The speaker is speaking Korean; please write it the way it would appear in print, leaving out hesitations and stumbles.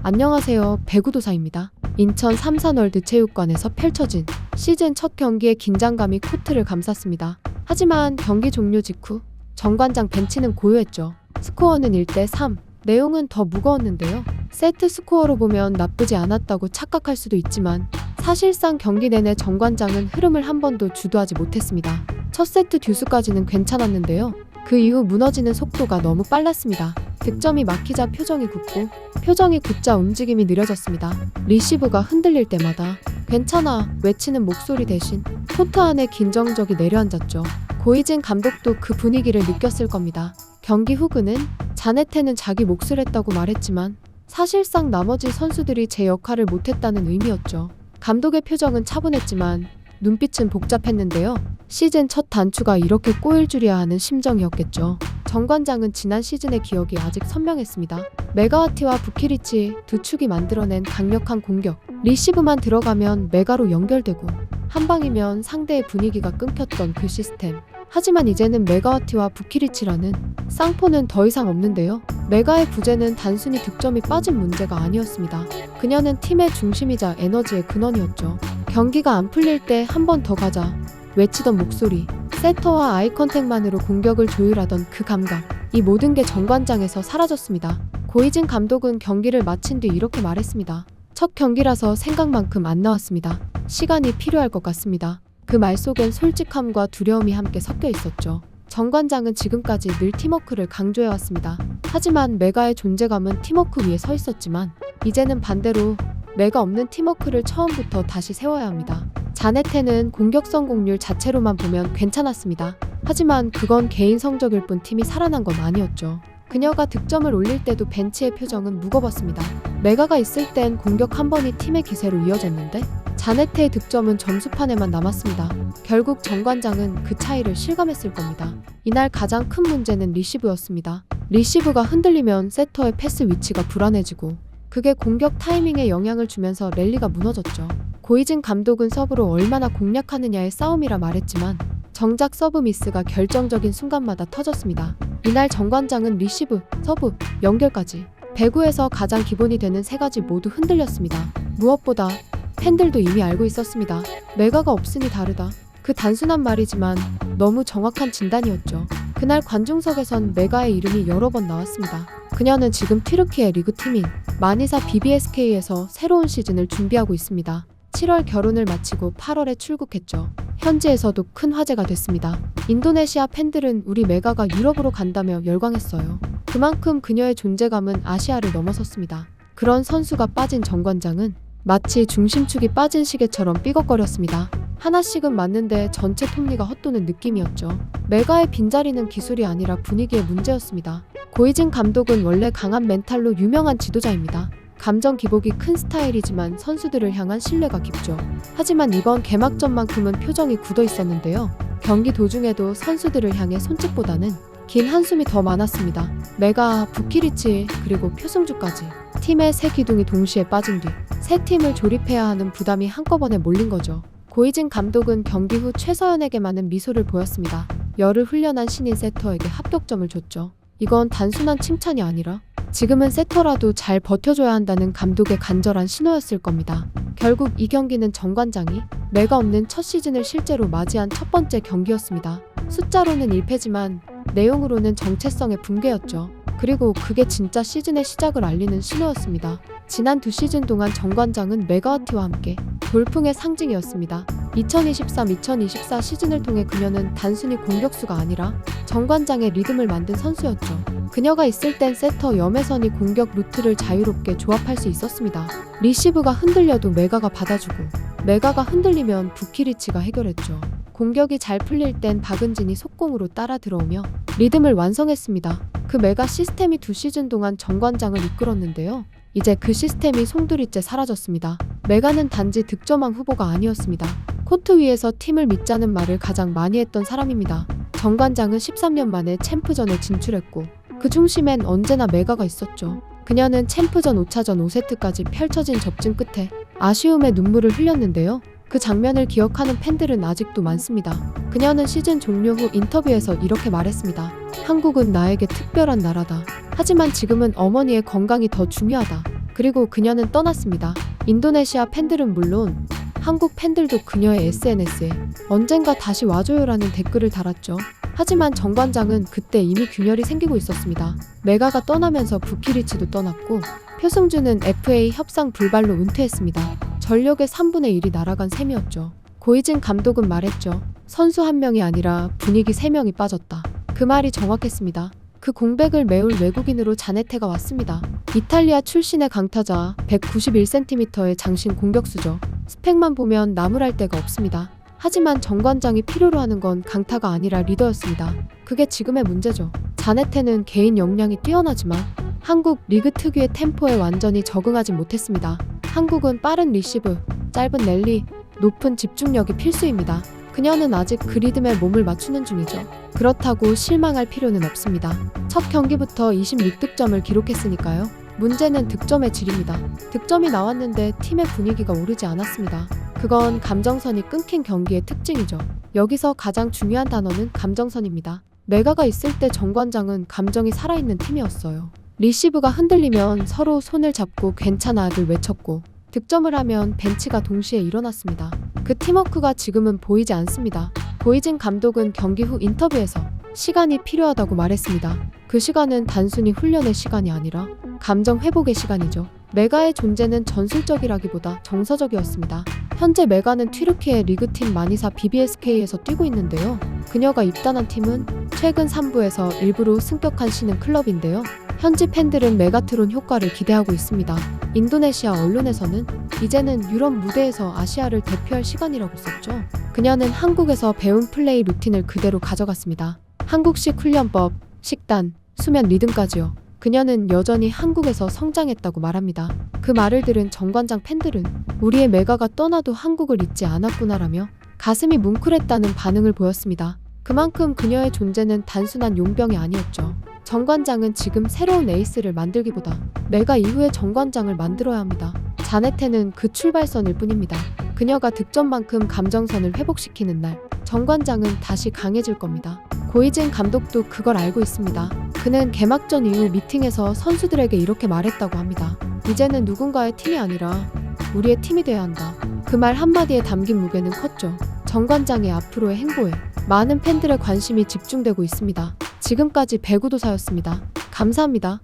안녕하세요. 배구도사입니다. 인천 삼산월드 체육관에서 펼쳐진 시즌 첫 경기의 긴장감이 코트를 감쌌습니다. 하지만 경기 종료 직후 정관장 벤치는 고요했죠. 스코어는 1대3. 내용은 더 무거웠는데요. 세트 스코어로 보면 나쁘지 않았다고 착각할 수도 있지만 사실상 경기 내내 정관장은 흐름을 한 번도 주도하지 못했습니다. 첫 세트 듀스까지는 괜찮았는데요. 그 이후 무너지는 속도가 너무 빨랐습니다. 득점이 막히자 표정이 굳자 움직임이 느려졌습니다. 리시브가 흔들릴 때마다 괜찮아 외치는 목소리 대신 코트 안에 긴장적이 내려앉았죠. 고이진 감독도 그 분위기를 느꼈을 겁니다. 경기 후 그는 자네테는 자기 몫을 했다고 말했지만 사실상 나머지 선수들이 제 역할을 못했다는 의미였죠. 감독의 표정은 차분했지만 눈빛은 복잡했는데요. 시즌 첫 단추가 이렇게 꼬일 줄이야 하는 심정이었겠죠. 정관장은 지난 시즌의 기억이 아직 선명했습니다. 메가와티와 부키리치 두 축이 만들어낸 강력한 공격. 리시브만 들어가면 메가로 연결되고 한 방이면 상대의 분위기가 끊겼던 그 시스템. 하지만 이제는 메가와티와 부키리치라는 쌍포는 더 이상 없는데요. 메가의 부재는 단순히 득점이 빠진 문제가 아니었습니다. 그녀는 팀의 중심이자 에너지의 근원이었죠. 경기가 안 풀릴 때 한 번 더 가자 외치던 목소리, 세터와 아이 컨택만으로 공격을 조율하던 그 감각, 이 모든 게 정관장에서 사라졌습니다. 고이진 감독은 경기를 마친 뒤 이렇게 말했습니다. 첫 경기라서 생각만큼 안 나왔습니다. 시간이 필요할 것 같습니다. 그 말 속엔 솔직함과 두려움이 함께 섞여 있었죠. 정관장은 지금까지 늘 팀워크를 강조해왔습니다. 하지만 메가의 존재감은 팀워크 위에 서 있었지만 이제는 반대로 메가 없는 팀워크를 처음부터 다시 세워야 합니다. 자네테는 공격 성공률 자체로만 보면 괜찮았습니다. 하지만 그건 개인 성적일 뿐 팀이 살아난 건 아니었죠. 그녀가 득점을 올릴 때도 벤치의 표정은 무거웠습니다. 메가가 있을 땐 공격 한 번이 팀의 기세로 이어졌는데 자네테의 득점은 점수판에만 남았습니다. 결국 정관장은 그 차이를 실감했을 겁니다. 이날 가장 큰 문제는 리시브였습니다. 리시브가 흔들리면 세터의 패스 위치가 불안해지고 그게 공격 타이밍에 영향을 주면서 랠리가 무너졌죠. 고이진 감독은 서브로 얼마나 공략하느냐의 싸움이라 말했지만 정작 서브 미스가 결정적인 순간마다 터졌습니다. 이날 정관장은 리시브, 서브, 연결까지 배구에서 가장 기본이 되는 세 가지 모두 흔들렸습니다. 무엇보다 팬들도 이미 알고 있었습니다. 메가가 없으니 다르다. 그 단순한 말이지만 너무 정확한 진단이었죠. 그날 관중석에선 메가의 이름이 여러 번 나왔습니다. 그녀는 지금 튀르키예 리그팀인 마니사 BBSK에서 새로운 시즌을 준비하고 있습니다. 7월 결혼을 마치고 8월에 출국했죠. 현지에서도 큰 화제가 됐습니다. 인도네시아 팬들은 우리 메가가 유럽으로 간다며 열광했어요. 그만큼 그녀의 존재감은 아시아를 넘어섰습니다. 그런 선수가 빠진 정관장은 마치 중심축이 빠진 시계처럼 삐걱거렸습니다. 하나씩은 맞는데 전체 톱니가 헛도는 느낌이었죠. 메가의 빈자리는 기술이 아니라 분위기의 문제였습니다. 고이진 감독은 원래 강한 멘탈로 유명한 지도자입니다. 감정 기복이 큰 스타일이지만 선수들을 향한 신뢰가 깊죠. 하지만 이번 개막전만큼은 표정이 굳어 있었는데요. 경기 도중에도 선수들을 향해 손짓보다는 긴 한숨이 더 많았습니다. 메가, 부키리치, 그리고 표승주까지 팀의 세 기둥이 동시에 빠진 뒤 세 팀을 조립해야 하는 부담이 한꺼번에 몰린 거죠. 고이진 감독은 경기 후 최서연에게만은 미소를 보였습니다. 열을 훈련한 신인 세터에게 합격점을 줬죠. 이건 단순한 칭찬이 아니라 지금은 세터라도 잘 버텨줘야 한다는 감독의 간절한 신호였을 겁니다. 결국 이 경기는 정관장이 메가 없는 첫 시즌을 실제로 맞이한 첫 번째 경기였습니다. 숫자로는 1패지만 내용으로는 정체성의 붕괴였죠. 그리고 그게 진짜 시즌의 시작을 알리는 신호였습니다. 지난 두 시즌 동안 정관장은 메가와티와 함께 돌풍의 상징이었습니다. 2023-2024 시즌을 통해 그녀는 단순히 공격수가 아니라 정관장의 리듬을 만든 선수였죠. 그녀가 있을 땐 세터 염혜선이 공격 루트를 자유롭게 조합할 수 있었습니다. 리시브가 흔들려도 메가가 받아주고 메가가 흔들리면 부키리치가 해결했죠. 공격이 잘 풀릴 땐 박은진이 속공으로 따라 들어오며 리듬을 완성했습니다. 그 메가 시스템이 두 시즌 동안 정관장을 이끌었는데요. 이제 그 시스템이 송두리째 사라졌습니다. 메가는 단지 득점왕 후보가 아니었습니다. 코트 위에서 팀을 믿자는 말을 가장 많이 했던 사람입니다. 정관장은 13년 만에 챔프전에 진출했고 그 중심엔 언제나 메가가 있었죠. 그녀는 챔프전 5차전 5세트까지 펼쳐진 접전 끝에 아쉬움의 눈물을 흘렸는데요. 그 장면을 기억하는 팬들은 아직도 많습니다. 그녀는 시즌 종료 후 인터뷰에서 이렇게 말했습니다. 한국은 나에게 특별한 나라다. 하지만 지금은 어머니의 건강이 더 중요하다. 그리고 그녀는 떠났습니다. 인도네시아 팬들은 물론 한국 팬들도 그녀의 SNS에 언젠가 다시 와줘요라는 댓글을 달았죠. 하지만 정 관장은 그때 이미 균열이 생기고 있었습니다. 메가가 떠나면서 부키리치도 떠났고 표승주는 FA 협상 불발로 은퇴했습니다. 전력의 3분의 1이 날아간 셈이었죠. 고이진 감독은 말했죠. 선수 한 명이 아니라 분위기 3명이 빠졌다. 그 말이 정확했습니다. 그 공백을 메울 외국인으로 자네테가 왔습니다. 이탈리아 출신의 강타자, 191cm의 장신 공격수죠. 스펙만 보면 나무랄 데가 없습니다. 하지만 정 관장이 필요로 하는 건 강타가 아니라 리더였습니다. 그게 지금의 문제죠. 자네테는 개인 역량이 뛰어나지만 한국 리그 특유의 템포에 완전히 적응하지 못했습니다. 한국은 빠른 리시브, 짧은 랠리, 높은 집중력이 필수입니다. 그녀는 아직 그 리듬에 몸을 맞추는 중이죠. 그렇다고 실망할 필요는 없습니다. 첫 경기부터 26득점을 기록했으니까요. 문제는 득점의 질입니다. 득점이 나왔는데 팀의 분위기가 오르지 않았습니다. 그건 감정선이 끊긴 경기의 특징이죠. 여기서 가장 중요한 단어는 감정선입니다. 메가가 있을 때 정 관장은 감정이 살아있는 팀이었어요. 리시브가 흔들리면 서로 손을 잡고 괜찮아들 외쳤고 득점을 하면 벤치가 동시에 일어났습니다. 그 팀워크가 지금은 보이지 않습니다. 고이진 감독은 경기 후 인터뷰에서 시간이 필요하다고 말했습니다. 그 시간은 단순히 훈련의 시간이 아니라 감정 회복의 시간이죠. 메가의 존재는 전술적이라기보다 정서적이었습니다. 현재 메가는 튀르키예 리그팀 마니사 BBSK에서 뛰고 있는데요. 그녀가 입단한 팀은 최근 3부에서 일부로 승격한 쉬는 클럽인데요. 현지 팬들은 메가트론 효과를 기대하고 있습니다. 인도네시아 언론에서는 이제는 유럽 무대에서 아시아를 대표할 시간이라고 썼죠. 그녀는 한국에서 배운 플레이 루틴을 그대로 가져갔습니다. 한국식 훈련법, 식단, 수면 리듬까지요. 그녀는 여전히 한국에서 성장했다고 말합니다. 그 말을 들은 정 관장 팬들은 우리의 메가가 떠나도 한국을 잊지 않았구나라며 가슴이 뭉클했다는 반응을 보였습니다. 그만큼 그녀의 존재는 단순한 용병이 아니었죠. 정 관장은 지금 새로운 에이스를 만들기보다 메가 이후에 정 관장을 만들어야 합니다. 자네테는 그 출발선일 뿐입니다. 그녀가 득점만큼 감정선을 회복시키는 날, 정 관장은 다시 강해질 겁니다. 고이진 감독도 그걸 알고 있습니다. 그는 개막전 이후 미팅에서 선수들에게 이렇게 말했다고 합니다. 이제는 누군가의 팀이 아니라 우리의 팀이 돼야 한다. 그 말 한마디에 담긴 무게는 컸죠. 정 관장의 앞으로의 행보에 많은 팬들의 관심이 집중되고 있습니다. 지금까지 배구도사였습니다. 감사합니다.